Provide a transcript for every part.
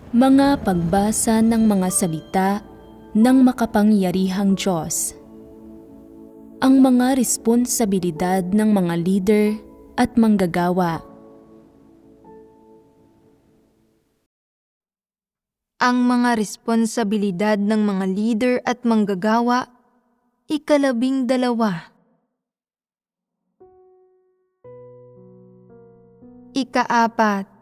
Mga pagbasa ng mga salita ng makapangyarihang Diyos. Ang mga responsibilidad ng mga leader at manggagawa. Ang mga responsibilidad ng mga leader at manggagawa, 12. Ika-4,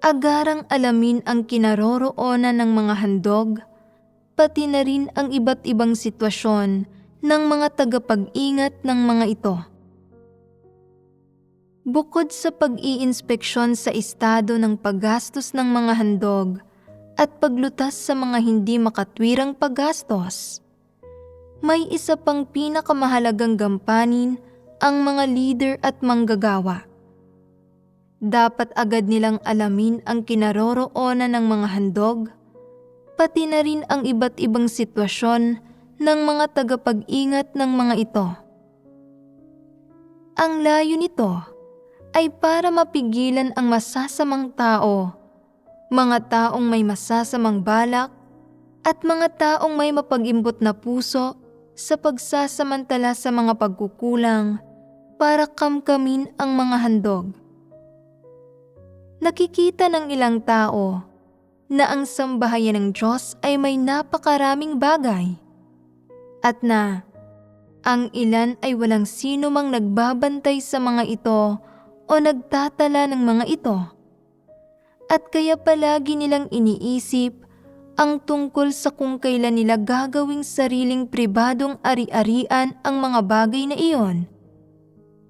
agarang alamin ang kinaroroonan ng mga handog, pati na rin ang iba't ibang sitwasyon ng mga tagapag-ingat ng mga ito. Bukod sa pag-iinspeksyon sa estado ng paggastos ng mga handog at paglutas sa mga hindi makatwirang paggastos, may isa pang pinakamahalagang gampanin ang mga leader at manggagawa. Dapat agad nilang alamin ang kinaroroonan ng mga handog, pati na rin ang iba't ibang sitwasyon ng mga tagapag-ingat ng mga ito. Ang layo nito ay para mapigilan ang masasamang tao, mga taong may masasamang balak, at mga taong may mapag-imbot na puso sa pagsasamantala sa mga pagkukulang para kamkamin ang mga handog. Nakikita ng ilang tao na ang sambahayan ng Diyos ay may napakaraming bagay at na ang ilan ay walang sino mang nagbabantay sa mga ito o nagtatala ng mga ito, at kaya palagi nilang iniisip ang tungkol sa kung kailan nila gagawing sariling pribadong ari-arian ang mga bagay na iyon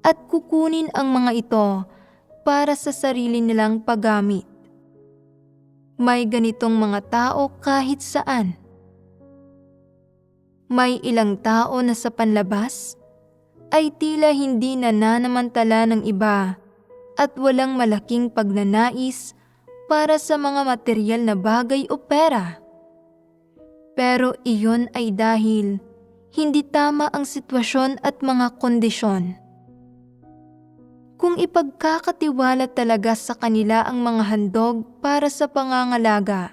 at kukunin ang mga ito para sa sarili nilang paggamit. May ganitong mga tao kahit saan. May ilang tao na sa panlabas ay tila hindi nananamantala ng iba at walang malaking pagnanais para sa mga materyal na bagay o pera. Pero iyon ay dahil hindi tama ang sitwasyon at mga kondisyon. Kung ipagkakatiwala talaga sa kanila ang mga handog para sa pangangalaga,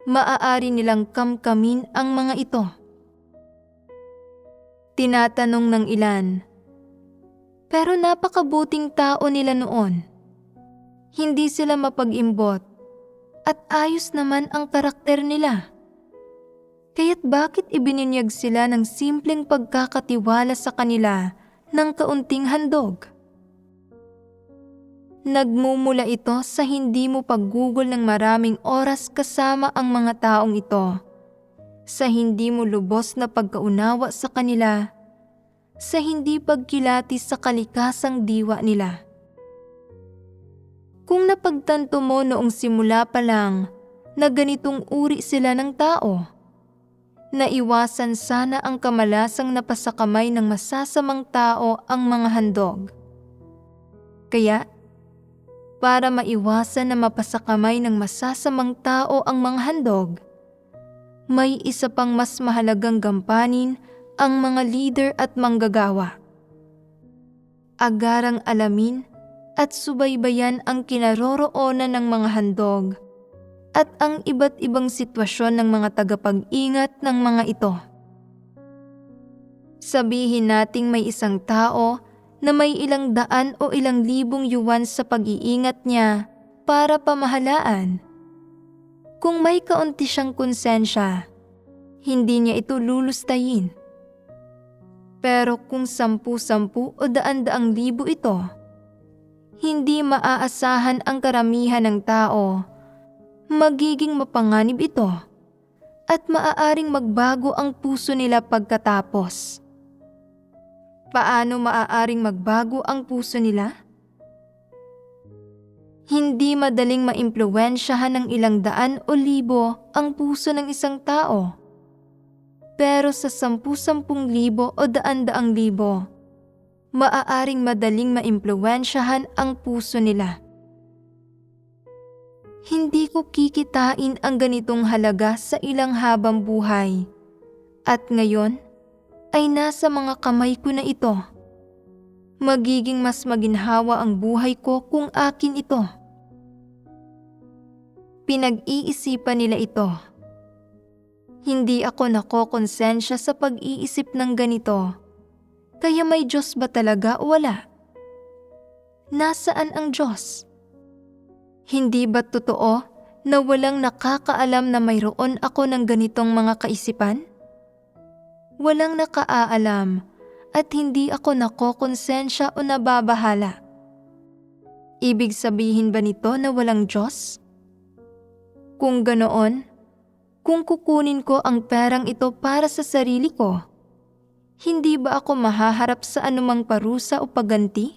maaari nilang kamkamin ang mga ito. Tinatanong ng ilan, pero napakabuting tao nila noon. Hindi sila mapag-imbot at ayos naman ang karakter nila. Kaya't bakit ibinunyag sila ng simpleng pagkakatiwala sa kanila ng kaunting handog? Nagmumula ito sa hindi mo paggugol ng maraming oras kasama ang mga taong ito, sa hindi mo lubos na pagkaunawa sa kanila, sa hindi pagkilati sa kalikasang diwa nila. Kung napagtanto mo noong simula pa lang na ganitong uri sila ng tao, naiwasan sana ang kamalasang napasakamay ng masasamang tao ang mga handog. Kaya, para maiwasan na mapasakamay ng masasamang tao ang mga handog, may isa pang mas mahalagang gampanin ang mga leader at manggagawa. Agarang alamin at subaybayan ang kinaroroonan ng mga handog at ang iba't ibang sitwasyon ng mga tagapag-ingat ng mga ito. Sabihin nating may isang tao na may ilang daan o ilang libong yuan sa pag-iingat niya para pamahalaan. Kung may kaunti siyang konsensya, hindi niya ito lulustayin. Pero kung 10 o daan-daang libo ito, hindi maaasahan ang karamihan ng tao. Magiging mapanganib ito at maaaring magbago ang puso nila pagkatapos. Paano maaaring magbago ang puso nila? Hindi madaling maimpluwensyahan ng ilang daan o libo ang puso ng isang tao. Pero sa 10,000 libo o daan-daang libo, maaaring madaling maimpluwensyahan ang puso nila. Hindi ko kikitain ang ganitong halaga sa ilang habang buhay. At ngayon, ay nasa mga kamay ko na ito. Magiging mas maginhawa ang buhay ko kung akin ito. Pinag-iisipan nila ito. Hindi ako nakokonsensya sa pag-iisip ng ganito. Kaya may Diyos ba talaga o wala? Nasaan ang Diyos? Hindi ba totoo na walang nakakaalam na mayroon ako ng ganitong mga kaisipan? Walang nakaalam at hindi ako nakokonsensya o nababahala. Ibig sabihin ba nito na walang Diyos? Kung ganoon, kung kukunin ko ang perang ito para sa sarili ko, hindi ba ako mahaharap sa anumang parusa o pagganti?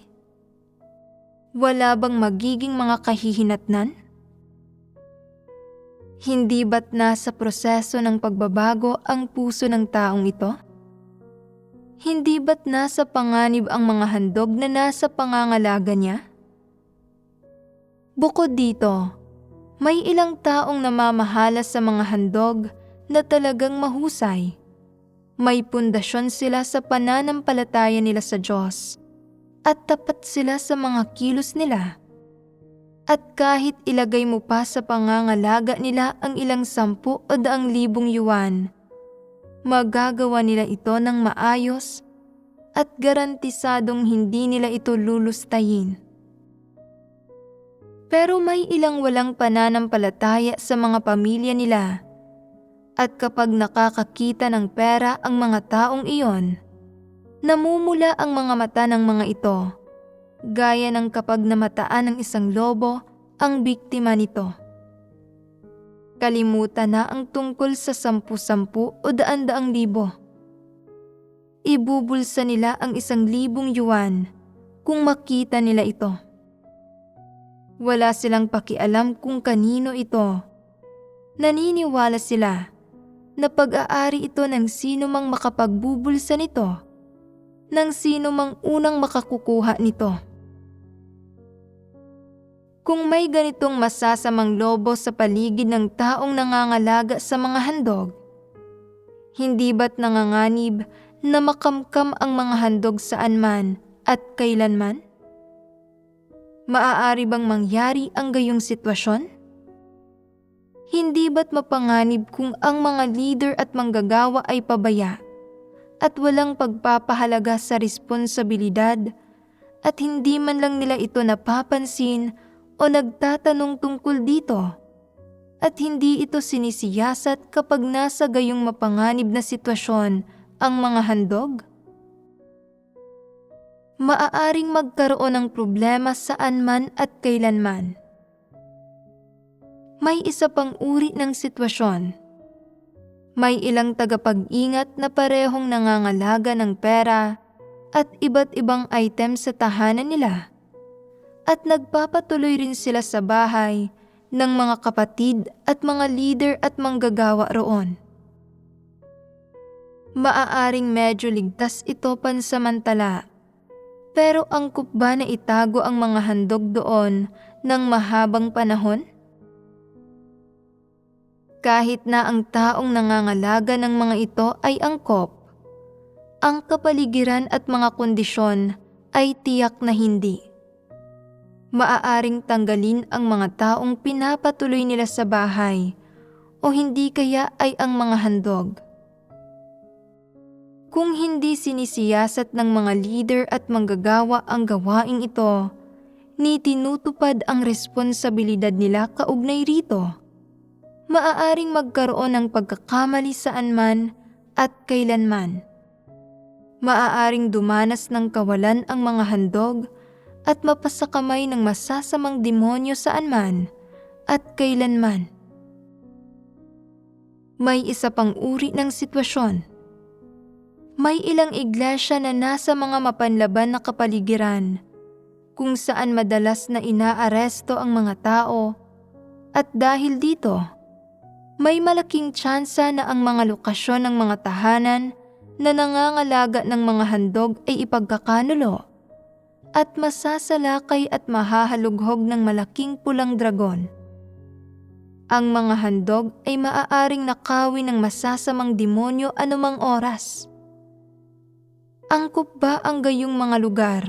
Wala bang magiging mga kahihinatnan? Hindi ba't nasa proseso ng pagbabago ang puso ng taong ito? Hindi ba't nasa panganib ang mga handog na nasa pangangalaga niya? Bukod dito, may ilang taong namamahala sa mga handog na talagang mahusay. May pundasyon sila sa pananampalataya nila sa Diyos at tapat sila sa mga kilos nila. At kahit ilagay mo pa sa pangangalaga nila ang ilang 10,000 o 100,000 yuan, magagawa nila ito ng maayos at garantisadong hindi nila ito lulustayin. Pero may ilang walang pananampalataya sa mga pamilya nila at kapag nakakakita ng pera ang mga taong iyon, namumula ang mga mata ng mga ito, gaya ng kapag namataan ng isang lobo ang biktima nito. Kalimutan na ang tungkol sa 10,000 o 100,000. Ibubulsa nila ang 1,000 yuan kung makita nila ito. Wala silang pakialam kung kanino ito. Naniniwala sila na pag-aari ito ng sino mang makapagbubulsa nito, ng sino mang unang makakukuha nito. Kung may ganitong masasamang lobo sa paligid ng taong nangangalaga sa mga handog, hindi ba't nanganganib na makamkam ang mga handog saan man at kailanman? Maaari bang mangyari ang gayong sitwasyon? Hindi ba't mapanganib kung ang mga leader at manggagawa ay pabaya at walang pagpapahalaga sa responsibilidad at hindi man lang nila ito napapansin o nagtatanong tungkol dito at hindi ito sinisiyasat kapag nasa gayong mapanganib na sitwasyon ang mga handog? Maaaring magkaroon ng problema saan man at kailanman. May isa pang uri ng sitwasyon. May ilang tagapag-ingat na parehong nangangalaga ng pera at iba't ibang item sa tahanan nila at nagpapatuloy rin sila sa bahay ng mga kapatid at mga leader at manggagawa roon. Maaaring medyo ligtas ito pansamantala, pero angkop ba na itago ang mga handog doon ng mahabang panahon? Kahit na ang taong nangangalaga ng mga ito ay angkop, ang kapaligiran at mga kondisyon ay tiyak na hindi. Maaaring tanggalin ang mga taong pinapatuloy nila sa bahay o hindi kaya ay ang mga handog. Kung hindi sinisiyasat ng mga leader at manggagawa ang gawaing ito, ni tinutupad ang responsibilidad nila kaugnay rito, maaaring magkaroon ng pagkakamali saan man at kailanman. Maaaring dumanas ng kawalan ang mga handog at mapasakamay ng masasamang demonyo saan man at kailanman. May isa pang uri ng sitwasyon. May ilang iglesia na nasa mga mapanlaban na kapaligiran kung saan madalas na inaaresto ang mga tao at dahil dito, may malaking tsansa na ang mga lokasyon ng mga tahanan na nangangalaga ng mga handog ay ipagkakanulo at masasalakay at mahahalughog ng malaking pulang dragon. Ang mga handog ay maaaring nakawin ng masasamang demonyo anumang oras. Angkop ba ang gayong mga lugar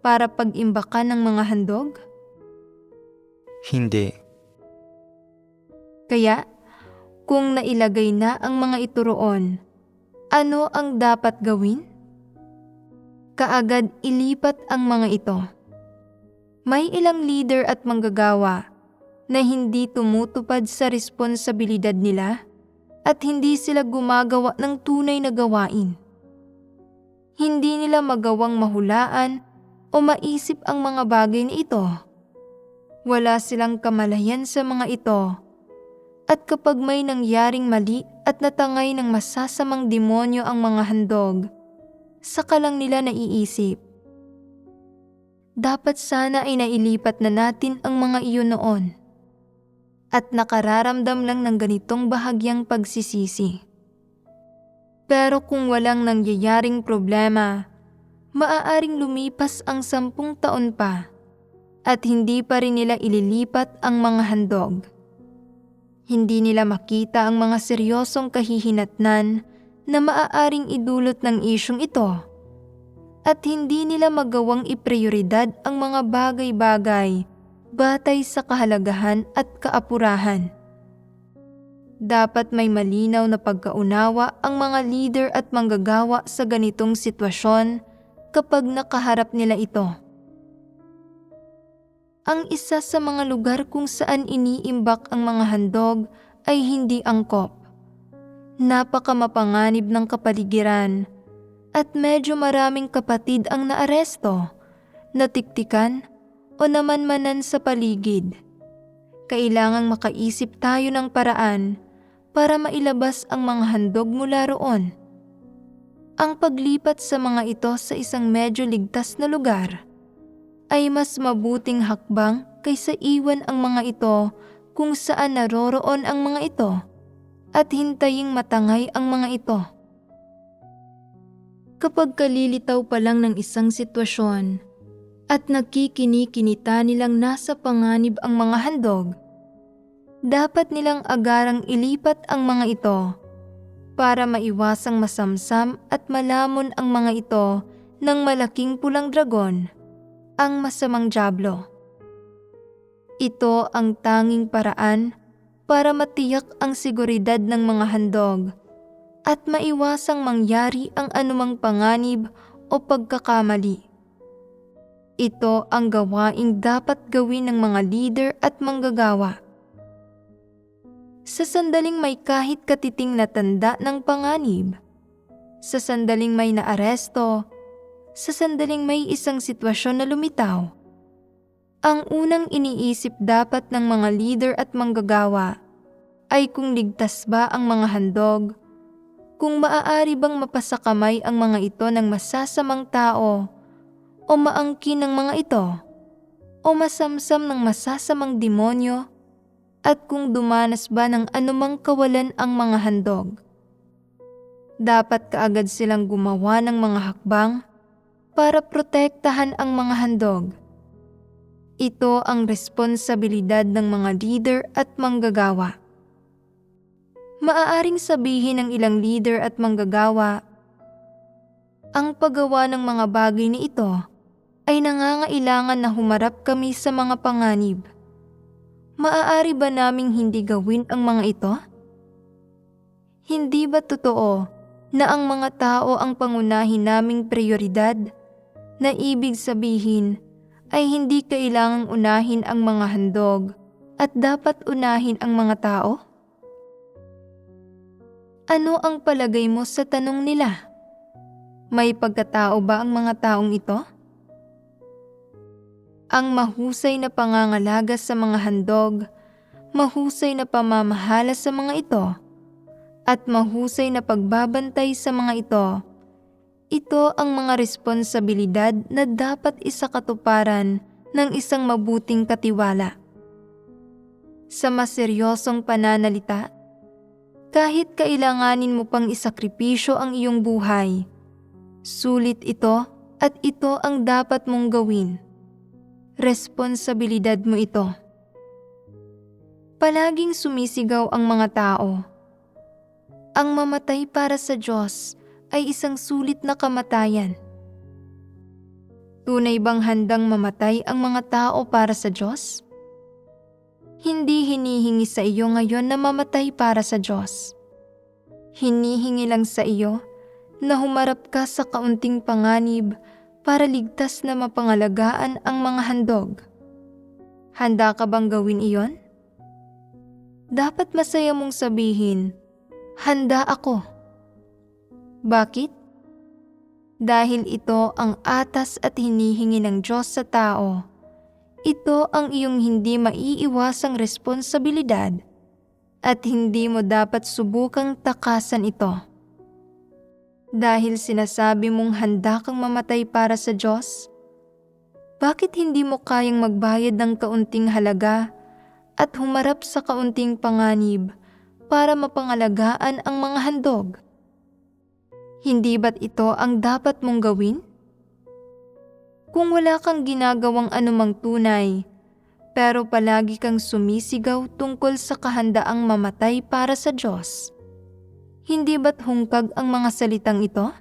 para pag-imbakan ng mga handog? Hindi. Kaya, kung nailagay na ang mga ito roon, ano ang dapat gawin? Kaagad ilipat ang mga ito. May ilang leader at manggagawa na hindi tumutupad sa responsibilidad nila at hindi sila gumagawa ng tunay na gawain. Hindi nila magawang mahulaan o maisip ang mga bagay na ito. Wala silang kamalayan sa mga ito. At kapag may nangyaring mali at natangay ng masasamang demonyo ang mga handog, saka lang nila naiisip. Dapat sana ay nailipat na natin ang mga iyon noon. At nakararamdam lang ng ganitong bahagyang pagsisisi. Pero kung walang nangyayaring problema, maaaring lumipas ang 10 taon pa at hindi pa rin nila ililipat ang mga handog. Hindi nila makita ang mga seryosong kahihinatnan na maaaring idulot ng isyong ito at hindi nila magawang iprioridad ang mga bagay-bagay batay sa kahalagahan at kaapurahan. Dapat may malinaw na pagkaunawa ang mga leader at manggagawa sa ganitong sitwasyon kapag nakaharap nila ito. Ang isa sa mga lugar kung saan iniimbak ang mga handog ay hindi angkop. Napakamapanganib ng kapaligiran at medyo maraming kapatid ang naaresto, natiktikan o namanmanan sa paligid. Kailangang makaisip tayo ng paraan para mailabas ang mga handog mula roon. Ang paglipat sa mga ito sa isang medyo ligtas na lugar ay mas mabuting hakbang kaysa iwan ang mga ito kung saan naroroon ang mga ito at hintaying matangay ang mga ito. Kapag kalilitaw pa lang ng isang sitwasyon at nagkikini-kinita nilang nasa panganib ang mga handog, dapat nilang agarang ilipat ang mga ito para maiwasang masamsam at malamon ang mga ito ng malaking pulang dragon, ang masamang dyablo. Ito ang tanging paraan para matiyak ang seguridad ng mga handog at maiwasang mangyari ang anumang panganib o pagkakamali. Ito ang gawaing dapat gawin ng mga leader at manggagawa. Sa sandaling may kahit katiting na tanda ng panganib, sa sandaling may naaresto, sa sandaling may isang sitwasyon na lumitaw, ang unang iniisip dapat ng mga leader at manggagawa ay kung ligtas ba ang mga handog, kung maaari bang mapasakamay ang mga ito ng masasamang tao o maangkin ng mga ito o masamsam ng masasamang demonyo at kung dumanas ba ng anumang kawalan ang mga handog. Dapat kaagad silang gumawa ng mga hakbang para protektahan ang mga handog. Ito ang responsibilidad ng mga leader at manggagawa. Maaaring sabihin ng ilang leader at manggagawa, ang paggawa ng mga bagay na ito ay nangangailangan na humarap kami sa mga panganib. Maaari ba naming hindi gawin ang mga ito? Hindi ba totoo na ang mga tao ang pangunahin naming prioridad, na ibig sabihin ay hindi kailangang unahin ang mga handog at dapat unahin ang mga tao? Ano ang palagay mo sa tanong nila? May pagkatao ba ang mga taong ito? Ang mahusay na pangangalaga sa mga handog, mahusay na pamamahala sa mga ito, at mahusay na pagbabantay sa mga ito ang mga responsibilidad na dapat isakatuparan ng isang mabuting katiwala. Sa mas seryosong pananalita, kahit kailanganin mo pang isakripisyo ang iyong buhay, sulit ito at ito ang dapat mong gawin. Responsibilidad mo ito. Palaging sumisigaw ang mga tao. Ang mamatay para sa Diyos ay isang sulit na kamatayan. Tunay bang handang mamatay ang mga tao para sa Diyos? Hindi hinihingi sa iyo ngayon na mamatay para sa Diyos. Hinihingi lang sa iyo na humarap ka sa kaunting panganib para ligtas na mapangalagaan ang mga handog. Handa ka bang gawin iyon? Dapat masaya mong sabihin, handa ako. Bakit? Dahil ito ang atas at hinihingi ng Diyos sa tao. Ito ang iyong hindi maiiwasang responsibilidad at hindi mo dapat subukang takasan ito. Dahil sinasabi mong handa kang mamatay para sa Diyos, bakit hindi mo kayang magbayad ng kaunting halaga at humarap sa kaunting panganib para mapangalagaan ang mga handog? Hindi ba't ito ang dapat mong gawin? Kung wala kang ginagawang anumang tunay, pero palagi kang sumisigaw tungkol sa kahandaang mamatay para sa Diyos, hindi ba't hungkag ang mga salitang ito?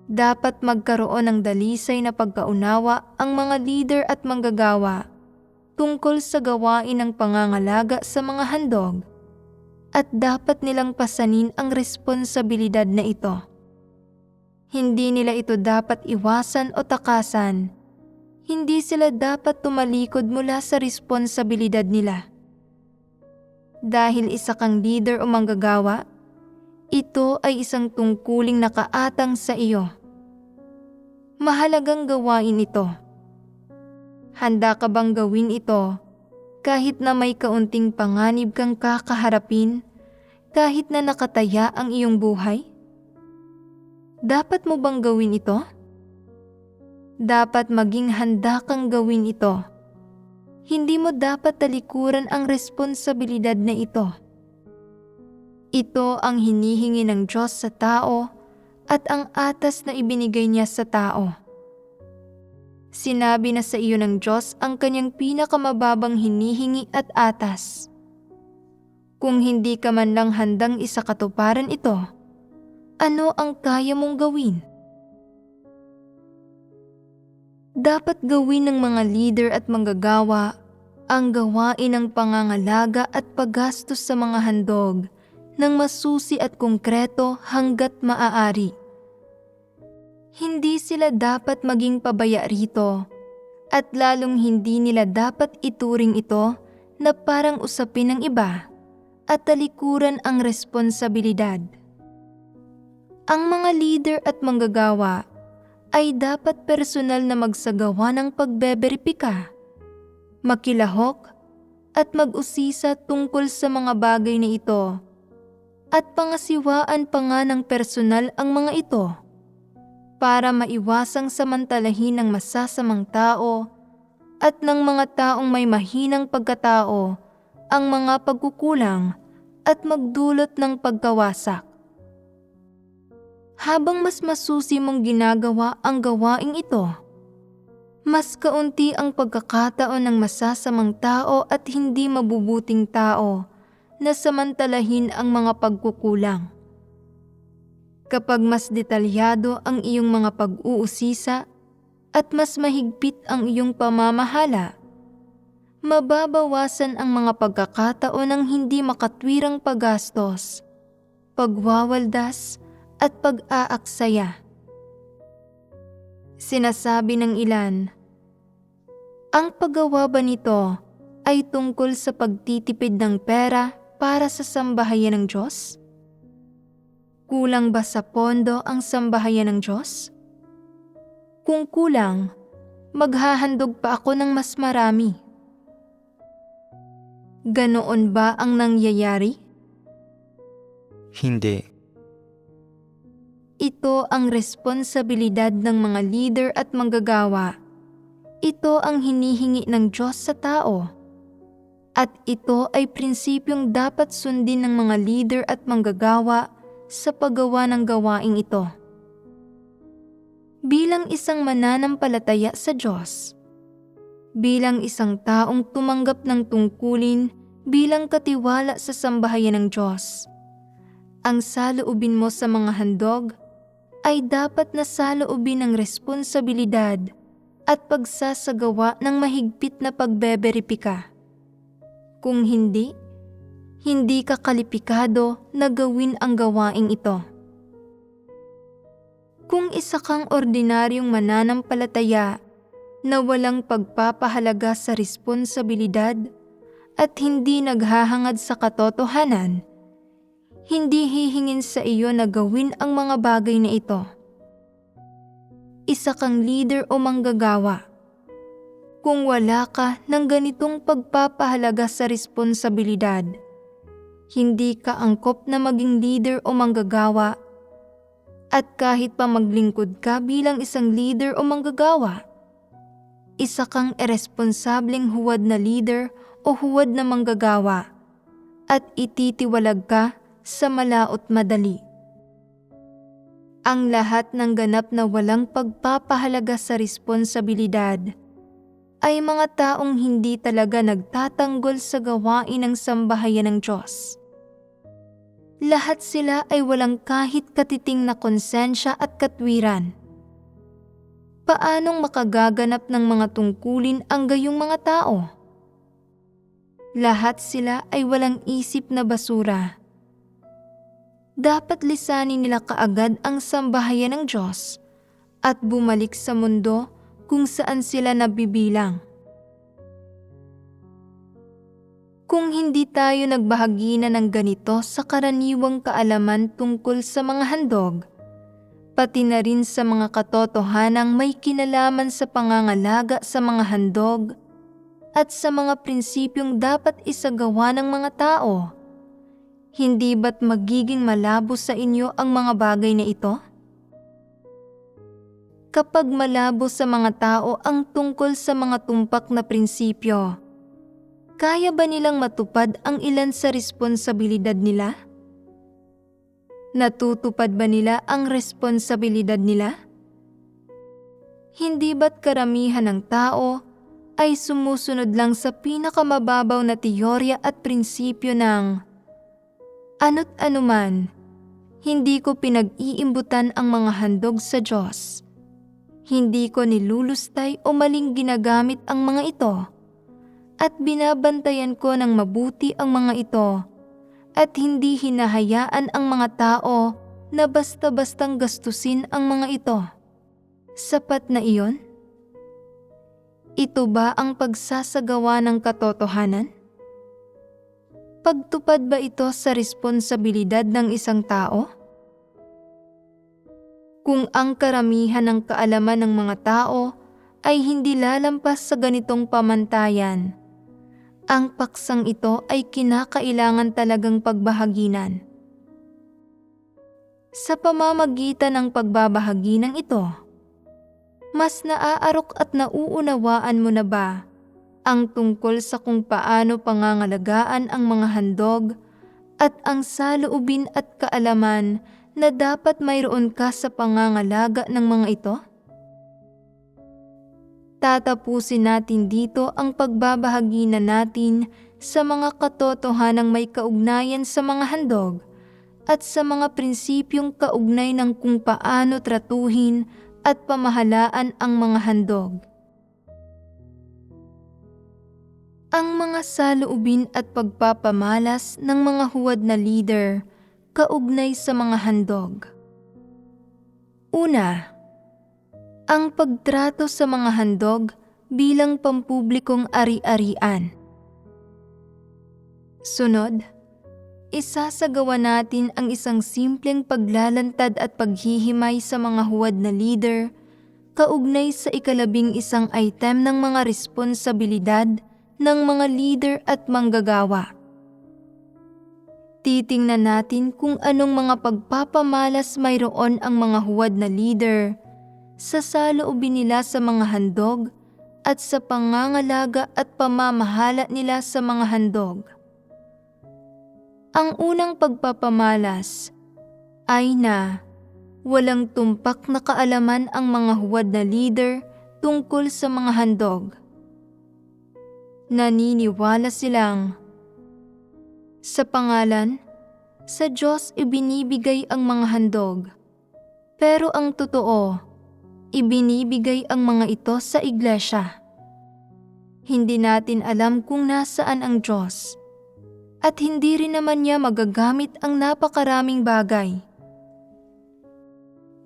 Dapat magkaroon ng dalisay na pagkaunawa ang mga leader at manggagawa tungkol sa gawain ng pangangalaga sa mga handog at dapat nilang pasanin ang responsibilidad na ito. Hindi nila ito dapat iwasan o takasan. Hindi sila dapat tumalikod mula sa responsibilidad nila. Dahil isa kang leader o manggagawa, ito ay isang tungkuling nakaatang sa iyo. Mahalagang gawain ito. Handa ka bang gawin ito kahit na may kaunting panganib kang kakaharapin, kahit na nakataya ang iyong buhay? Dapat mo bang gawin ito? Dapat maging handa kang gawin ito. Hindi mo dapat talikuran ang responsibilidad na ito. Ito ang hinihingi ng Diyos sa tao at ang atas na ibinigay niya sa tao. Sinabi na sa iyo ng Diyos ang kanyang pinakamababang hinihingi at atas. Kung hindi ka man lang handang isakatuparan ito, ano ang kaya mong gawin? Dapat gawin ng mga leader at manggagawa ang gawain ng pangangalaga at paggastos sa mga handog ng masusi at konkreto hanggat maaari. Hindi sila dapat maging pabaya rito at lalong hindi nila dapat ituring ito na parang usapin ng iba at talikuran ang responsibilidad. Ang mga leader at manggagawa ay dapat personal na magsagawa ng pagbeberipika, makilahok at mag-usisa tungkol sa mga bagay na ito at pangasiwaan pa nga ng personal ang mga ito para maiwasang samantalahin ng masasamang tao at ng mga taong may mahinang pagkatao ang mga pagkukulang at magdulot ng pagkawasak. Habang mas masusi mong ginagawa ang gawaing ito, mas kaunti ang pagkakataon ng masasamang tao at hindi mabubuting tao na samantalahin ang mga pagkukulang. Kapag mas detalyado ang iyong mga pag-uusisa at mas mahigpit ang iyong pamamahala, mababawasan ang mga pagkakataon ng hindi makatwirang paggastos, pagwawaldas, at pag-aaksaya. Sinasabi ng ilan, ang paggawa ba nito ay tungkol sa pagtitipid ng pera para sa sambahayan ng Diyos? Kulang ba sa pondo ang sambahayan ng Diyos? Kung kulang, maghahandog pa ako ng mas marami. Ganoon ba ang nangyayari? Hindi. Ito ang responsibilidad ng mga leader at manggagawa. Ito ang hinihingi ng Diyos sa tao. At ito ay prinsipyong dapat sundin ng mga leader at manggagawa sa paggawa ng gawaing ito. Bilang isang mananampalataya sa Diyos, bilang isang taong tumanggap ng tungkulin bilang katiwala sa sambahayan ng Diyos, ang saloobin mo sa mga handog ay dapat na saloobin ng responsibilidad at pagsasagawa ng mahigpit na pagbeberipika. Kung hindi, hindi ka kalipikado na gawin ang gawaing ito. Kung isa kang ordinaryong mananampalataya na walang pagpapahalaga sa responsibilidad at hindi naghahangad sa katotohanan, hindi hihingin sa iyo na gawin ang mga bagay na ito. Isa kang leader o manggagawa. Kung wala ka ng ganitong pagpapahalaga sa responsibilidad, hindi ka angkop na maging leader o manggagawa, at kahit pa maglingkod ka bilang isang leader o manggagawa, isa kang iresponsableng huwad na leader o huwad na manggagawa at ititiwalag ka sa malaot madali. Ang lahat ng ganap na walang pagpapahalaga sa responsibilidad ay mga taong hindi talaga nagtatanggol sa gawain ng sambahayan ng Diyos. Lahat sila ay walang kahit katiting na konsensya at katwiran. Paanong makagaganap ng mga tungkulin ang gayong mga tao? Lahat sila ay walang isip na basura. Dapat lisanin nila kaagad ang sambahayan ng Diyos at bumalik sa mundo kung saan sila nabibilang. Kung hindi tayo nagbahagi na ng ganito sa karaniwang kaalaman tungkol sa mga handog, pati na rin sa mga katotohanang may kinalaman sa pangangalaga sa mga handog at sa mga prinsipyong dapat isagawa ng mga tao, hindi ba't magiging malabo sa inyo ang mga bagay na ito? Kapag malabo sa mga tao ang tungkol sa mga tumpak na prinsipyo, kaya ba nilang matupad ang ilan sa responsibilidad nila? Natutupad ba nila ang responsibilidad nila? Hindi ba't karamihan ng tao ay sumusunod lang sa pinakamababaw na teorya at prinsipyo ng ano't anuman, hindi ko pinag-iimbutan ang mga handog sa Diyos. Hindi ko nilulustay o maling ginagamit ang mga ito at binabantayan ko ng mabuti ang mga ito at hindi hinahayaan ang mga tao na basta-bastang gastusin ang mga ito. Sapat na iyon? Ito ba ang pagsasagawa ng katotohanan? Pagtupad ba ito sa responsibilidad ng isang tao? Kung ang karamihan ng kaalaman ng mga tao ay hindi lalampas sa ganitong pamantayan, ang paksang ito ay kinakailangan talagang pagbahaginan. Sa pamamagitan ng pagbabahagi ng ito, mas naaarok at nauunawaan mo na ba ang tungkol sa kung paano pangangalagaan ang mga handog at ang saloobin at kaalaman na dapat mayroon ka sa pangangalaga ng mga ito? Tatapusin natin dito ang pagbabahagi na natin sa mga katotohanang may kaugnayan sa mga handog at sa mga prinsipyong kaugnay ng kung paano tratuhin at pamahalaan ang mga handog. Ang mga saloobin at pagpapamalas ng mga huwad na leader kaugnay sa mga handog. Una, ang pagtrato sa mga handog bilang pampublikong ari-arian. Sunod, isasagawa natin ang isang simpleng paglalantad at paghihimay sa mga huwad na leader kaugnay sa 11 item ng mga responsibilidad ng mga leader at manggagawa. Titingnan natin kung anong mga pagpapamalas mayroon ang mga huwad na leader sa saloobin nila sa mga handog at sa pangangalaga at pamamahala nila sa mga handog. Ang unang pagpapamalas ay na walang tumpak na kaalaman ang mga huwad na leader tungkol sa mga handog. Naniniwala silang sa pangalan, sa Diyos ibinibigay ang mga handog, pero ang totoo, ibinibigay ang mga ito sa iglesia. Hindi natin alam kung nasaan ang Diyos. At hindi rin naman niya magagamit ang napakaraming bagay.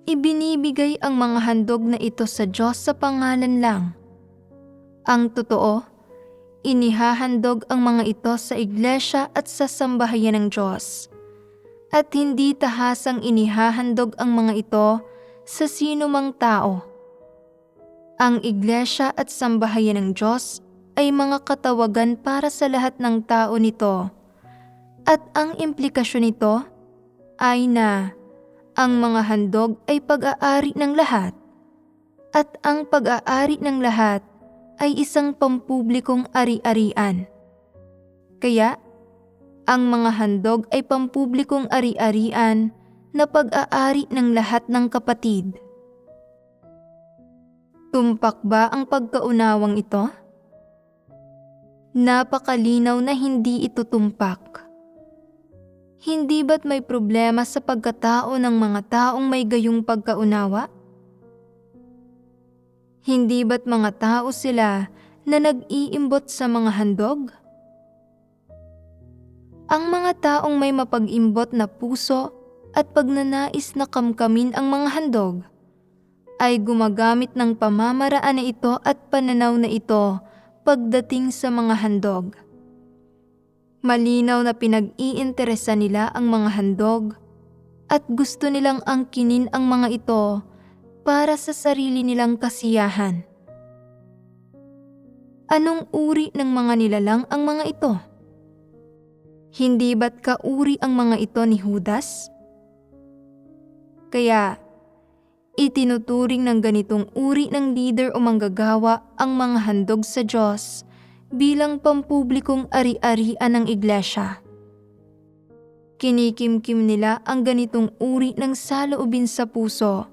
Ibinibigay ang mga handog na ito sa Diyos sa pangalan lang. Ang totoo, inihahandog ang mga ito sa iglesia at sa sambahayan ng Diyos. At hindi tahasang inihahandog ang mga ito sa sino mang tao. Ang iglesia at sambahayan ng Diyos ay mga katawagan para sa lahat ng tao nito. At ang implikasyon nito ay na ang mga handog ay pag-aari ng lahat. At ang pag-aari ng lahat ay isang pampublikong ari-arian. Kaya, ang mga handog ay pampublikong ari-arian na pag-aari ng lahat ng kapatid. Tumpak ba ang pagkaunawang ito? Napakalinaw na hindi ito tumpak. Hindi ba't may problema sa pagkatao ng mga taong may gayong pagkaunawa? Hindi ba't mga tao sila na nag-iimbot sa mga handog? Ang mga taong may mapag-imbot na puso at pagnanais na kamkamin ang mga handog ay gumagamit ng pamamaraan na ito at pananaw na ito pagdating sa mga handog. Malinaw na pinag-iinteresa nila ang mga handog at gusto nilang angkinin ang mga ito para sa sarili nilang kasiyahan. Anong uri ng mga nilalang ang mga ito? Hindi ba't kauri ang mga ito ni Judas? Kaya, itinuturing ng ganitong uri ng leader o manggagawa ang mga handog sa Diyos bilang pampublikong ari-arian ng iglesia. Kinikimkim nila ang ganitong uri ng saloobin sa puso.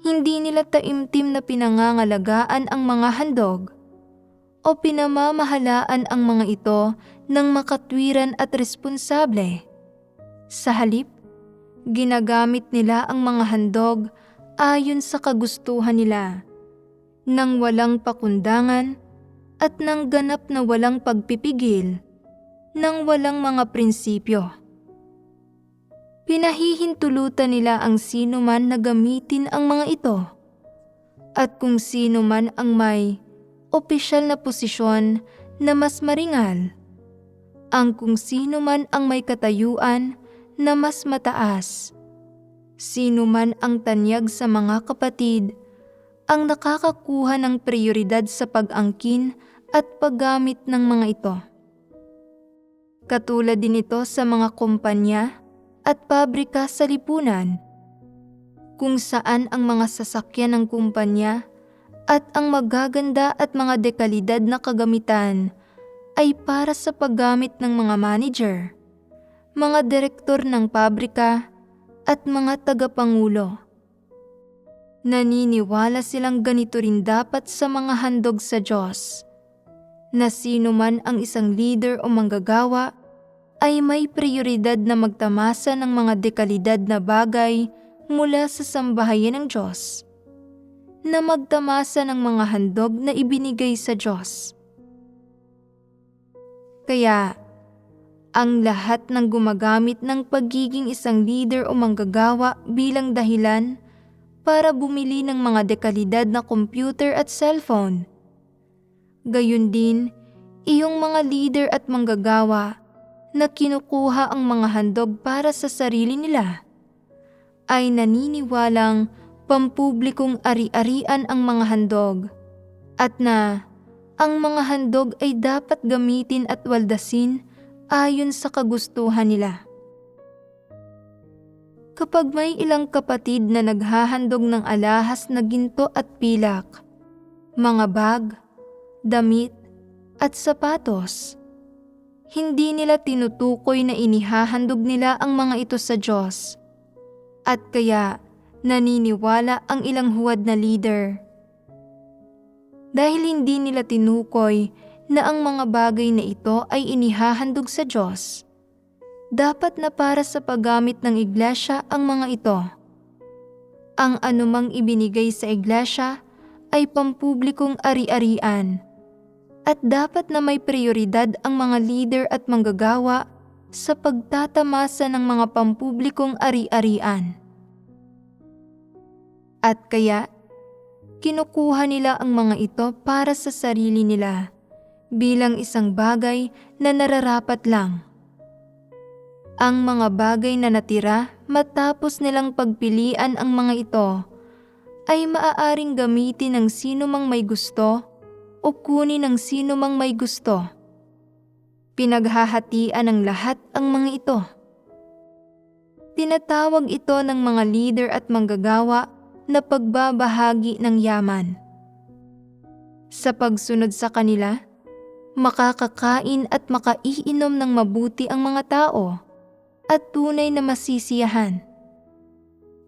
Hindi nila taimtim na pinangangalagaan ang mga handog o pinamamahalaan ang mga ito ng makatwiran at responsable. Sa halip, ginagamit nila ang mga handog ayon sa kagustuhan nila, nang walang pakundangan at nang ganap na walang pagpipigil, nang walang mga prinsipyo. Pinahihintulutan nila ang sino man na gamitin ang mga ito, at kung sino man ang may opisyal na posisyon na mas maringal, ang kung sino man ang may katayuan na mas mataas, sino man ang tanyag sa mga kapatid, ang nakakakuha ng prioridad sa pag-angkin at paggamit ng mga ito. Katulad din ito sa mga kumpanya at pabrika sa lipunan, kung saan ang mga sasakyan ng kumpanya at ang magaganda at mga dekalidad na kagamitan ay para sa paggamit ng mga manager, mga direktor ng pabrika at mga tagapangulo. Naniniwala silang ganito rin dapat sa mga handog sa Diyos, na sino man ang isang leader o manggagawa ay may prioridad na magtamasa ng mga dekalidad na bagay mula sa sambahayan ng Diyos, na magtamasa ng mga handog na ibinigay sa Diyos. Kaya, ang lahat ng gumagamit ng pagiging isang leader o manggagawa bilang dahilan para bumili ng mga dekalidad na computer at cellphone. Gayun din, iyong mga leader at manggagawa na kinukuha ang mga handog para sa sarili nila ay naniniwalang pampublikong ari-arian ang mga handog at na ang mga handog ay dapat gamitin at waldasin ayon sa kagustuhan nila. Kapag may ilang kapatid na naghahandog ng alahas na ginto at pilak, mga bag, damit, at sapatos, hindi nila tinutukoy na inihahandog nila ang mga ito sa Diyos. At kaya naniniwala ang ilang huwad na leader. Dahil hindi nila tinukoy na ang mga bagay na ito ay inihahandog sa Diyos, dapat na para sa paggamit ng iglesia ang mga ito. Ang anumang ibinigay sa iglesia ay pampublikong ari-arian, at dapat na may prioridad ang mga leader at manggagawa sa pagtatamasa ng mga pampublikong ari-arian. At kaya, kinukuha nila ang mga ito para sa sarili nila bilang isang bagay na nararapat lang. Ang mga bagay na natira matapos nilang pagpilian ang mga ito ay maaaring gamitin ng sino mang may gusto o kunin ng sino mang may gusto. Pinaghahatian ng lahat ang mga ito. Tinatawag ito ng mga leader at manggagawa na pagbabahagi ng yaman. Sa pagsunod sa kanila, makakakain at makaiinom ng mabuti ang mga tao at tunay na masisiyahan.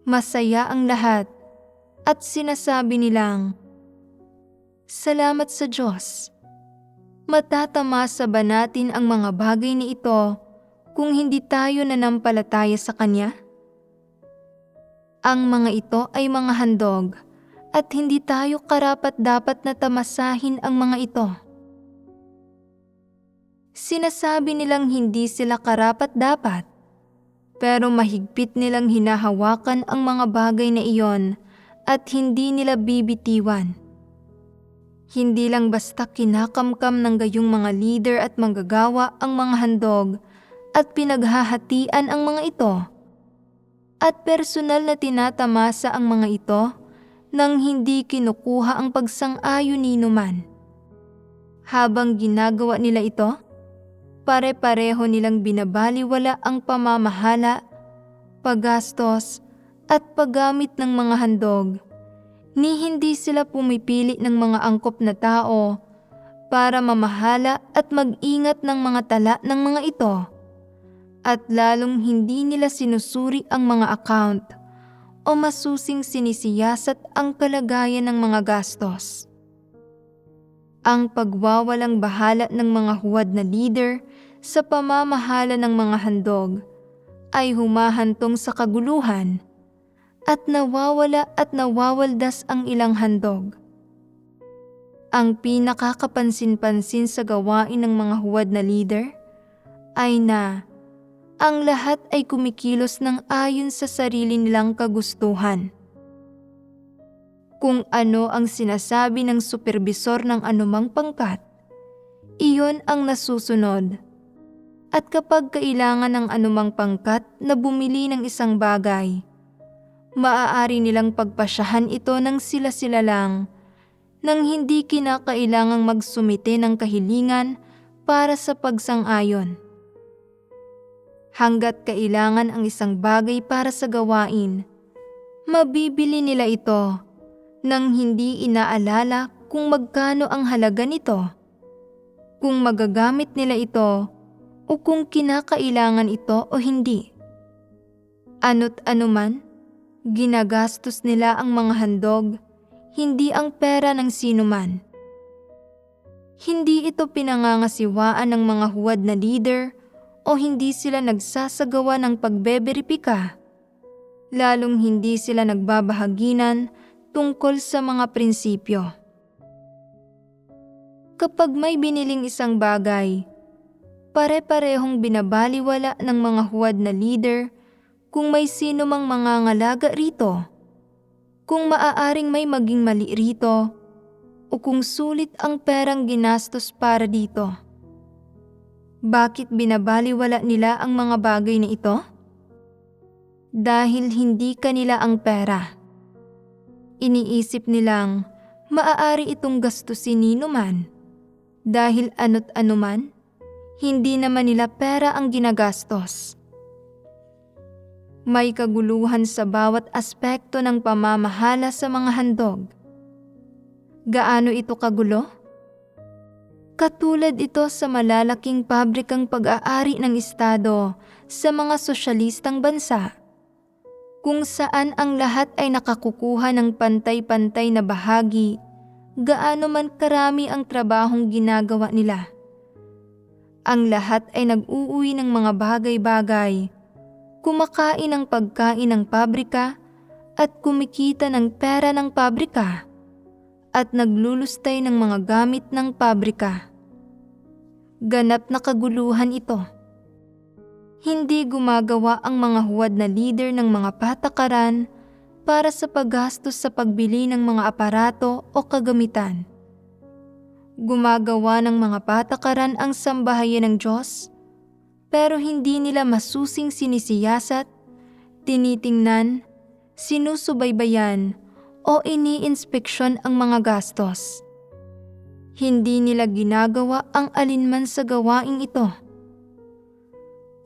Masaya ang lahat at sinasabi nilang, "Salamat sa Diyos." Matatamasa ba natin ang mga bagay na ito kung hindi tayo nanampalataya sa Kanya? Ang mga ito ay mga handog at hindi tayo karapat-dapat na tamasahin ang mga ito. Sinasabi nilang hindi sila karapat-dapat, pero mahigpit nilang hinahawakan ang mga bagay na iyon at hindi nila bibitiwan. Hindi lang basta kinakamkam ng gayong mga leader at manggagawa ang mga handog at pinaghahatian ang mga ito, at personal na tinatamasa ang mga ito nang hindi kinukuha ang pagsang-ayon ni numan. Habang ginagawa nila ito, pare-pareho nilang binabaliwala ang pamamahala, paggastos at paggamit ng mga handog, ni hindi sila pumipili ng mga angkop na tao para mamahala at mag-ingat ng mga tala ng mga ito, at lalong hindi nila sinusuri ang mga account o masusing sinisiyasat ang kalagayan ng mga gastos. Ang pagwawalang bahala ng mga huwad na leader sa pamamahala ng mga handog ay humahantong sa kaguluhan at nawawala at nawawaldas ang ilang handog. Ang pinakakapansin-pansin sa gawain ng mga huwad na leader ay na ang lahat ay kumikilos ng ayon sa sarili nilang kagustuhan. Kung ano ang sinasabi ng superbisor ng anumang pangkat, iyon ang nasusunod. At kapag kailangan ng anumang pangkat na bumili ng isang bagay, maaari nilang pagpasyahan ito ng sila-sila lang, nang hindi kinakailangang magsumite ng kahilingan para sa pagsang-ayon. Hanggat kailangan ang isang bagay para sa gawain, mabibili nila ito nang hindi inaalala kung magkano ang halaga nito, kung magagamit nila ito o kung kinakailangan ito o hindi. Ano't anuman, ginagastos nila ang mga handog, hindi ang pera ng sinuman. Hindi ito pinangangasiwaan ng mga huwad na leader o hindi sila nagsasagawa ng pagbeberipika, lalong hindi sila nagbabahaginan tungkol sa mga prinsipyo. Kapag may biniling isang bagay, pare-parehong binabaliwala ng mga huwad na leader kung may sino mang mangangalaga rito, kung maaaring may maging mali rito, o kung sulit ang perang ginastos para dito. Bakit binabaliwala nila ang mga bagay na ito? Dahil hindi kanila ang pera. Iniisip nilang maaari itong gastusin ni numan. Dahil ano't anuman, hindi naman nila pera ang ginagastos. May kaguluhan sa bawat aspekto ng pamamahala sa mga handog. Gaano ito kagulo? Katulad ito sa malalaking pabrikang pag-aari ng Estado sa mga sosyalistang bansa, kung saan ang lahat ay nakakukuha ng pantay-pantay na bahagi, gaano man karami ang trabahong ginagawa nila. Ang lahat ay nag-uuwi ng mga bagay-bagay, kumakain ng pagkain ng pabrika at kumikita ng pera ng pabrika, at naglulustay ng mga gamit ng pabrika. Ganap na kaguluhan ito. Hindi gumagawa ang mga huwad na leader ng mga patakaran para sa paggastos sa pagbili ng mga aparato o kagamitan. Gumagawa ng mga patakaran ang sambahayan ng Diyos, pero hindi nila masusing sinisiyasat, tinitingnan, sinusubaybayan o iniinspeksyon ang mga gastos. Hindi nila ginagawa ang alinman sa gawaing ito.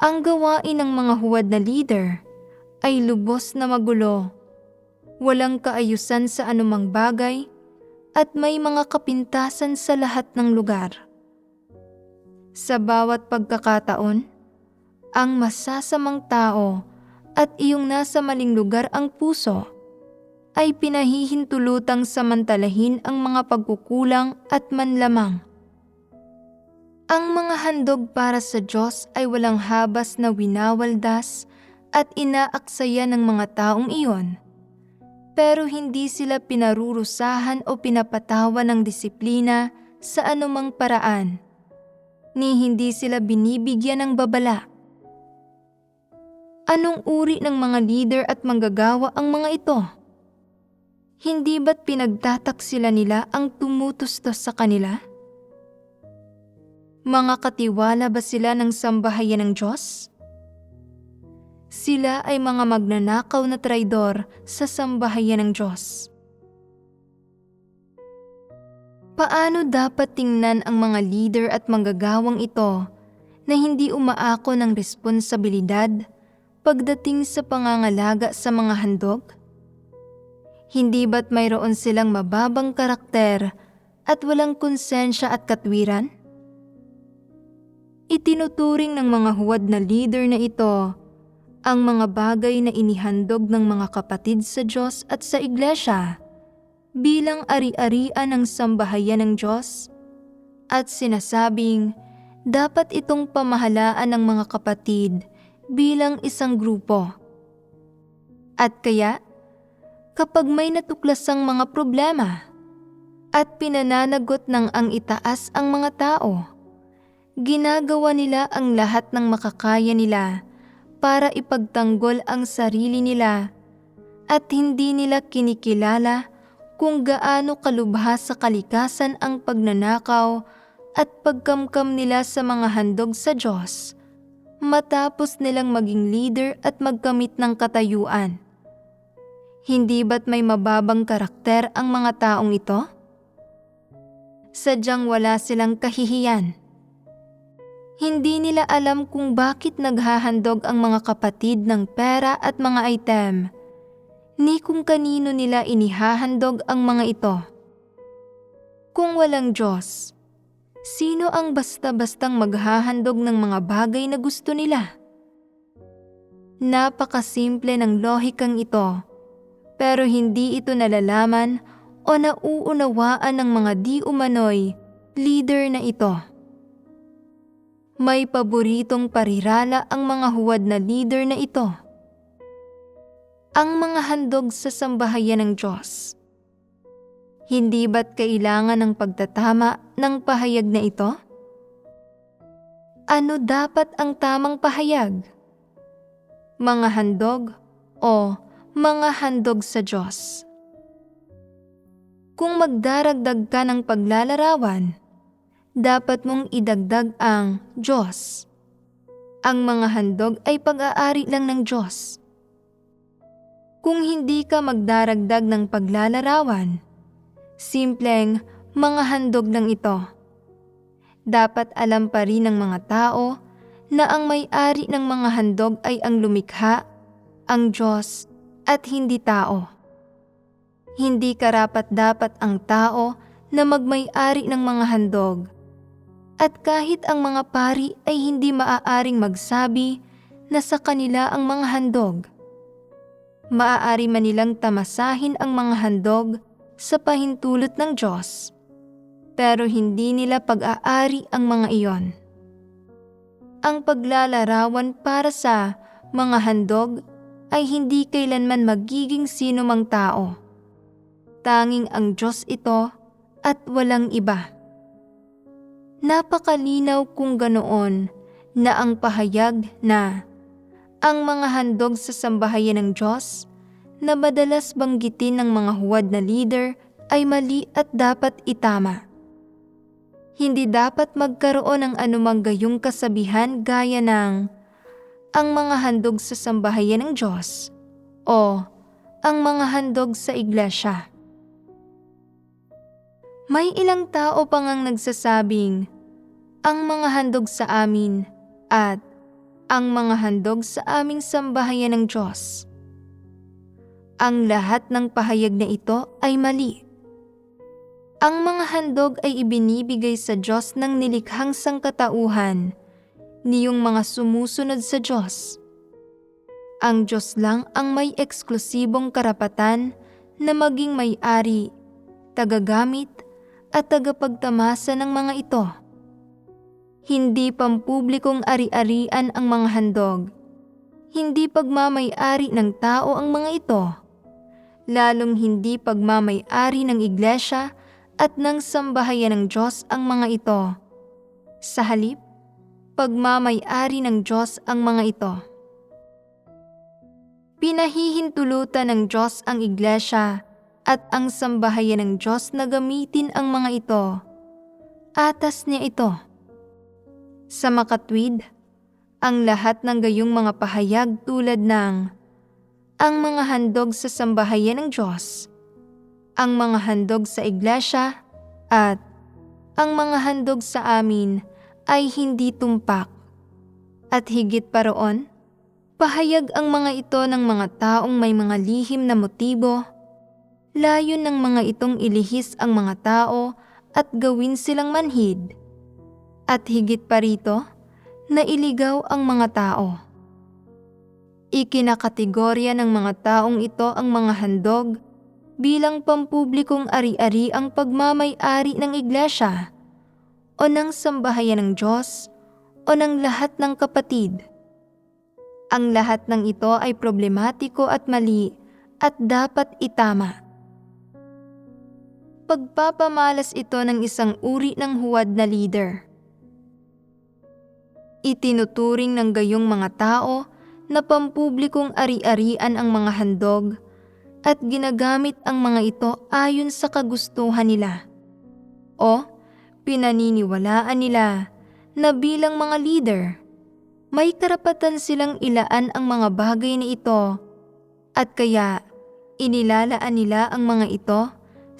Ang gawain ng mga huwad na leader ay lubos na magulo, walang kaayusan sa anumang bagay, at may mga kapintasan sa lahat ng lugar. Sa bawat pagkakataon, ang masasamang tao at iyong nasa maling lugar ang puso ay pinahihintulutang samantalahin ang mga pagkukulang at manlamang. Ang mga handog para sa Diyos ay walang habas na winawaldas at inaaksaya ng mga taong iyon, pero hindi sila pinarurusahan o pinapatawan ng disiplina sa anumang paraan, ni hindi sila binibigyan ng babala. Anong uri ng mga leader at manggagawa ang mga ito? Hindi ba't pinagtataksila nila ang tumutustos sa kanila? Mga katiwala ba sila ng sambahayan ng Diyos? Sila ay mga magnanakaw na traidor sa sambahayan ng Diyos. Paano dapat tingnan ang mga leader at manggagawang ito na hindi umaako ng responsibilidad pagdating sa pangangalaga sa mga handog? Hindi ba't mayroon silang mababang karakter at walang konsensya at katwiran? Itinuturing ng mga huwad na leader na ito ang mga bagay na inihandog ng mga kapatid sa Diyos at sa iglesia bilang ari-arian ng sambahayan ng Diyos, at sinasabing dapat itong pamahalaan ng mga kapatid bilang isang grupo. At kaya, kapag may natuklasang mga problema at pinananagot ng ang itaas ang mga tao, ginagawa nila ang lahat ng makakaya nila para ipagtanggol ang sarili nila, at hindi nila kinikilala kung gaano kalubha sa kalikasan ang pagnanakaw at pagkamkam nila sa mga handog sa Diyos matapos nilang maging leader at magkamit ng katayuan. Hindi ba't may mababang karakter ang mga taong ito? Sadyang wala silang kahihiyan. Hindi nila alam kung bakit naghahandog ang mga kapatid ng pera at mga item, ni kung kanino nila inihahandog ang mga ito. Kung walang Diyos, sino ang basta-bastang maghahandog ng mga bagay na gusto nila? Napakasimple ng lohikang ito, pero hindi ito nalalaman o nauunawaan ng mga di umano'y leader na ito. May paboritong parirala ang mga huwad na leader na ito. Ang mga handog sa sambahayan ng Diyos. Hindi ba't kailangan ng pagtatama ng pahayag na ito? Ano dapat ang tamang pahayag? Mga handog o mga handog sa Diyos? Kung magdaragdag ka ng paglalarawan, dapat mong idagdag ang Diyos. Ang mga handog ay pag-aari lang ng Diyos. Kung hindi ka magdaragdag ng paglalarawan, simpleng mga handog lang ito. Dapat alam pa rin ng mga tao na ang may-ari ng mga handog ay ang lumikha, ang Diyos, at hindi tao. Hindi karapat-dapat ang tao na magmay-ari ng mga handog. At kahit ang mga pari ay hindi maaaring magsabi na sa kanila ang mga handog. Maaari man nilang tamasahin ang mga handog sa pahintulot ng Diyos, pero hindi nila pag-aari ang mga iyon. Ang paglalarawan para sa mga handog ay hindi kailanman magiging sino mang tao. Tanging ang Diyos ito at walang iba. Napakalinaw kung ganoon na ang pahayag na ang mga handog sa sambahayan ng Diyos na madalas banggitin ng mga huwad na leader ay mali at dapat itama. Hindi dapat magkaroon ng anumang gayong kasabihan gaya ng ang mga handog sa sambahayan ng Diyos o ang mga handog sa iglesia. May ilang tao pa ngang nagsasabing ang mga handog sa amin at ang mga handog sa aming sambahayan ng Diyos. Ang lahat ng pahayag na ito ay mali. Ang mga handog ay ibinibigay sa Diyos ng nilikhang sangkatauhan, niyong mga sumusunod sa Diyos. Ang Diyos lang ang may eksklusibong karapatan na maging may-ari, tagagamit at tagapagtamasa ng mga ito. Hindi pampublikong ari-arian ang mga handog. Hindi pagmamay-ari ng tao ang mga ito. Lalong hindi pagmamay-ari ng iglesia at ng sambahayan ng Diyos ang mga ito. Sa halip, pagmamay-ari ng Diyos ang mga ito. Pinahihintulutan ng Diyos ang iglesia at ang sambahayan ng Diyos na gamitin ang mga ito. Atas niya ito. Sa makatwid, ang lahat ng gayong mga pahayag tulad ng ang mga handog sa sambahayan ng Diyos, ang mga handog sa iglesia, at ang mga handog sa amin ay hindi tumpak. At higit pa roon, pahayag ang mga ito ng mga taong may mga lihim na motibo, layon ng mga itong ilihis ang mga tao at gawin silang manhid. At higit pa rito, nailigaw ang mga tao. Ikinakategorya ng mga taong ito ang mga handog bilang pampublikong ari-ari ang pagmamay-ari ng iglesia o ng sambahayan ng Diyos o ng lahat ng kapatid. Ang lahat ng ito ay problematiko at mali at dapat itama. Pagpapamalas ito ng isang uri ng huwad na leader. Itinuturing ng gayong mga tao na pampublikong ari-arian ang mga handog at ginagamit ang mga ito ayon sa kagustuhan nila. O pinaniniwalaan nila na bilang mga leader, may karapatan silang ilaan ang mga bagay na ito at kaya inilalaan nila ang mga ito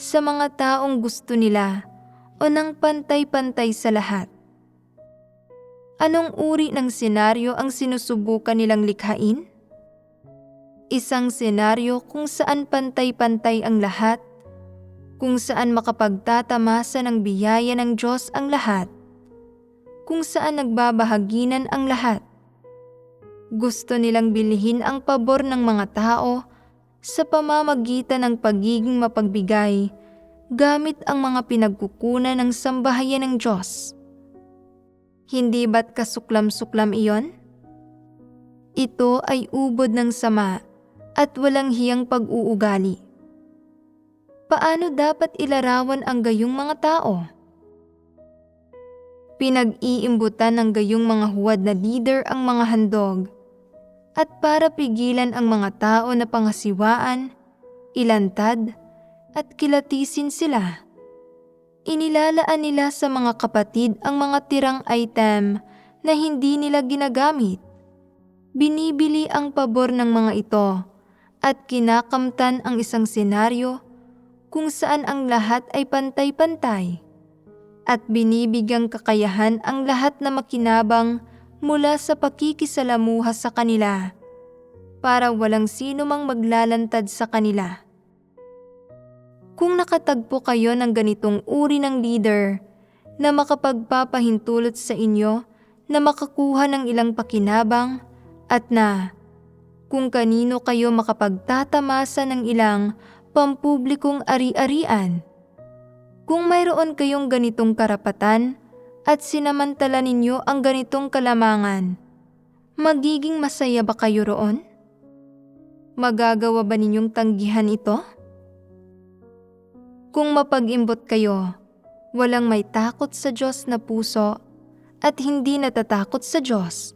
sa mga taong gusto nila o ng pantay-pantay sa lahat. Anong uri ng senaryo ang sinusubukan nilang likhain? Isang senaryo kung saan pantay-pantay ang lahat, kung saan makapagtatamasa ng biyaya ng Diyos ang lahat, kung saan nagbabahaginan ang lahat. Gusto nilang bilhin ang pabor ng mga tao sa pamamagitan ng pagiging mapagbigay gamit ang mga pinagkukunan ng sambahayan ng Diyos. Hindi ba't kasuklam-suklam iyon? Ito ay ubod ng sama at walang hiyang pag-uugali. Paano dapat ilarawan ang gayong mga tao? Pinag-iimbutan ng gayong mga huwad na leader ang mga handog at para pigilan ang mga tao na pangasiwaan, ilantad at kilatisin sila. Inilalaan nila sa mga kapatid ang mga tirang item na hindi nila ginagamit. Binibili ang pabor ng mga ito at kinakamtan ang isang senaryo kung saan ang lahat ay pantay-pantay at binibigyang kakayahan ang lahat na makinabang mula sa pakikisalamuha sa kanila para walang sino mang maglalantad sa kanila. Kung nakatagpo kayo ng ganitong uri ng leader na makapagpapahintulot sa inyo na makakuha ng ilang pakinabang at na kung kanino kayo makapagtatamasa ng ilang pampublikong ari-arian. Kung mayroon kayong ganitong karapatan at sinamantala ninyo ang ganitong kalamangan, magiging masaya ba kayo roon? Magagawa ba ninyong tanggihan ito? Kung mapag-imbot kayo, Walang may takot sa Diyos na puso at hindi natatakot sa Diyos.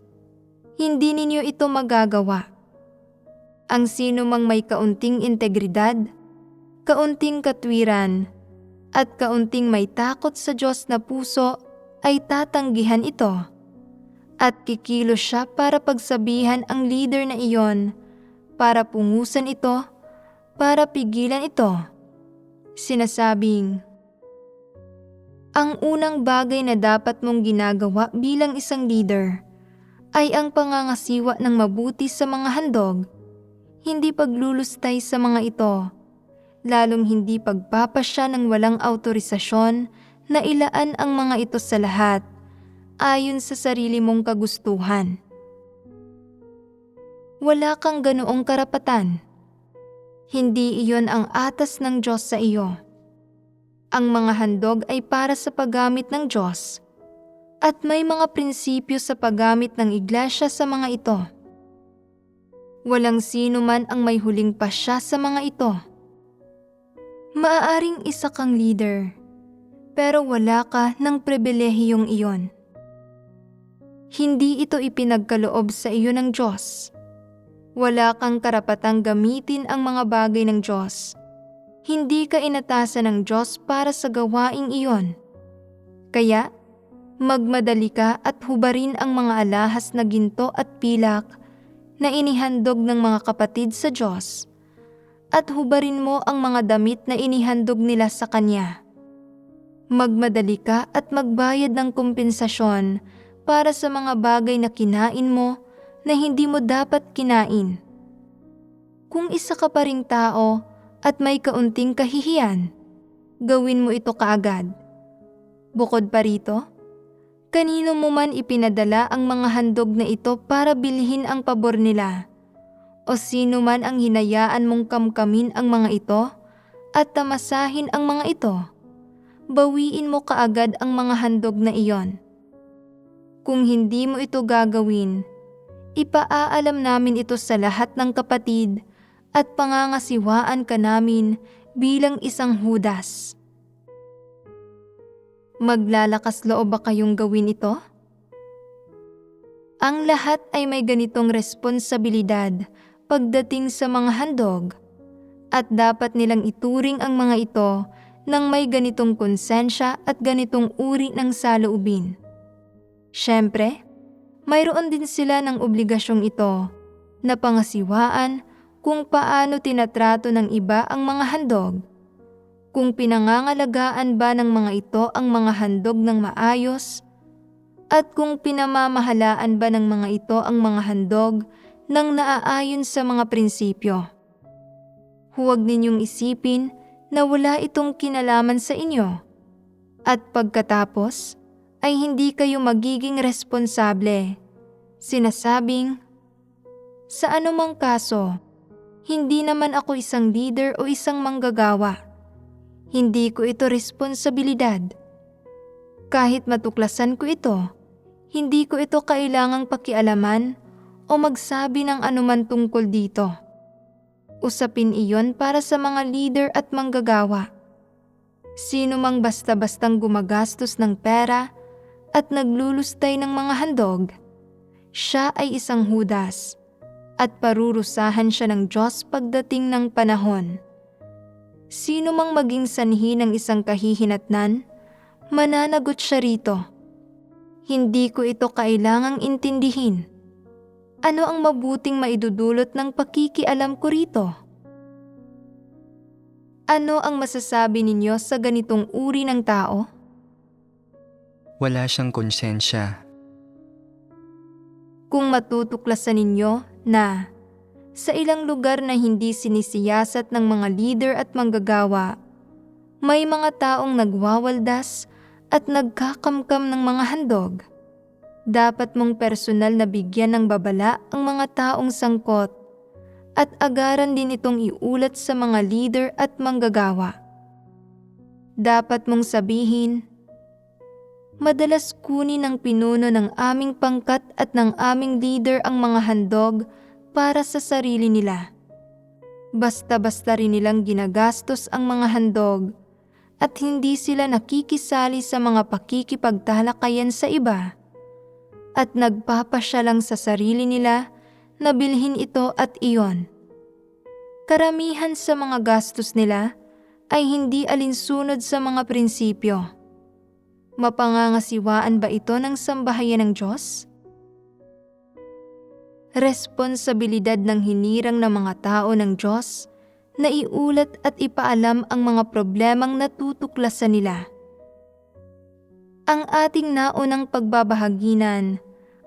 Hindi ninyo ito magagawa. Ang sino mang may kaunting integridad, kaunting katwiran, at kaunting may takot sa Diyos na puso ay tatanggihan ito. At kikilos siya para pagsabihan ang leader na iyon, para pungusan ito, para pigilan ito. Sinasabing, ang unang bagay na dapat mong ginagawa bilang isang leader ay ang pangangasiwa ng mabuti sa mga handog, hindi paglulustay sa mga ito, lalong hindi pagpapasya ng walang autorisasyon na ilaan ang mga ito sa lahat ayon sa sarili mong kagustuhan. Wala kang ganoong karapatan. Hindi iyon ang atas ng Diyos sa iyo. Ang mga handog ay para sa paggamit ng Diyos at may mga prinsipyo sa paggamit ng iglesia sa mga ito. Walang sino man ang may huling pasya sa mga ito. Maaaring isa kang leader, pero wala ka ng pribilehiyong iyon. Hindi ito ipinagkaloob sa iyo ng Diyos. Wala kang karapatang gamitin ang mga bagay ng Diyos. Hindi ka inatasan ng Diyos para sa gawaing iyon. Kaya, magmadali ka at hubarin ang mga alahas na ginto at pilak na inihandog ng mga kapatid sa Diyos, at hubarin mo ang mga damit na inihandog nila sa Kanya. Magmadali ka at magbayad ng kompensasyon para sa mga bagay na kinain mo na hindi mo dapat kinain. Kung isa ka pa ring tao at may kaunting kahihiyan, gawin mo ito kaagad. Bukod pa rito, kanino mo man ipinadala ang mga handog na ito para bilhin ang pabor nila, o sino man ang hinayaan mong kamkamin ang mga ito at tamasahin ang mga ito, bawiin mo kaagad ang mga handog na iyon. Kung hindi mo ito gagawin, ipaaalam namin ito sa lahat ng kapatid at pangangasiwaan ka namin bilang isang Judas. Maglalakas loob ba kayong gawin ito? Ang lahat ay may ganitong responsibilidad pagdating sa mga handog, at dapat nilang ituring ang mga ito ng may ganitong konsensya at ganitong uri ng saloobin. Siyempre, mayroon din sila ng obligasyong ito na pangasiwaan kung paano tinatrato ng iba ang mga handog, kung pinangangalagaan ba ng mga ito ang mga handog ng maayos, at kung pinamamahalaan ba ng mga ito ang mga handog ng naaayon sa mga prinsipyo. Huwag ninyong isipin na wala itong kinalaman sa inyo, at pagkatapos ay hindi kayo magiging responsable. Sinasabing, sa anumang kaso, hindi naman ako isang leader o isang manggagawa. Hindi ko ito responsibilidad. Kahit matuklasan ko ito, hindi ko ito kailangang pakialaman o magsabi ng anuman tungkol dito. Usapin iyon para sa mga leader at manggagawa. Sino mang basta-bastang gumagastos ng pera at naglulustay ng mga handog, siya ay isang Judas, at parurusahan siya ng Diyos pagdating ng panahon. Sino mang maging sanhi ng isang kahihinatnan, mananagot siya rito. Hindi ko ito kailangang intindihin. Ano ang mabuting maidudulot ng pakikialam ko rito? Ano ang masasabi ninyo sa ganitong uri ng tao? Wala siyang konsensya. Kung matutuklasan ninyo na sa ilang lugar na hindi sinisiyasat ng mga leader at manggagawa, may mga taong nagwawaldas at nagkakamkam ng mga handog, dapat mong personal na bigyan ng babala ang mga taong sangkot at agaran din itong iulat sa mga leader at manggagawa. Dapat mong sabihin, madalas kunin ng pinuno ng aming pangkat at ng aming leader ang mga handog para sa sarili nila. Basta-basta rin nilang ginagastos ang mga handog at hindi sila nakikisali sa mga pakikipagtalakayan sa iba at nagpapasya lang sa sarili nila na bilhin ito at iyon. Karamihan sa mga gastos nila ay hindi alinsunod sa mga prinsipyo. Mapangangasiwaan ba ito ng sambahayan ng Diyos? Responsibilidad ng hinirang ng mga tao ng Diyos na iulat at ipaalam ang mga problemang natutuklasan nila. Ang ating naunang pagbabahaginan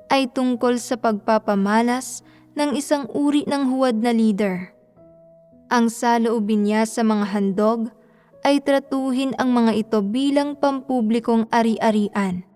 ay tungkol sa pagpapamalas ng isang uri ng huwad na leader. Ang saloobin niya sa mga handog ay tratuhin ang mga ito bilang pampublikong ari-arian.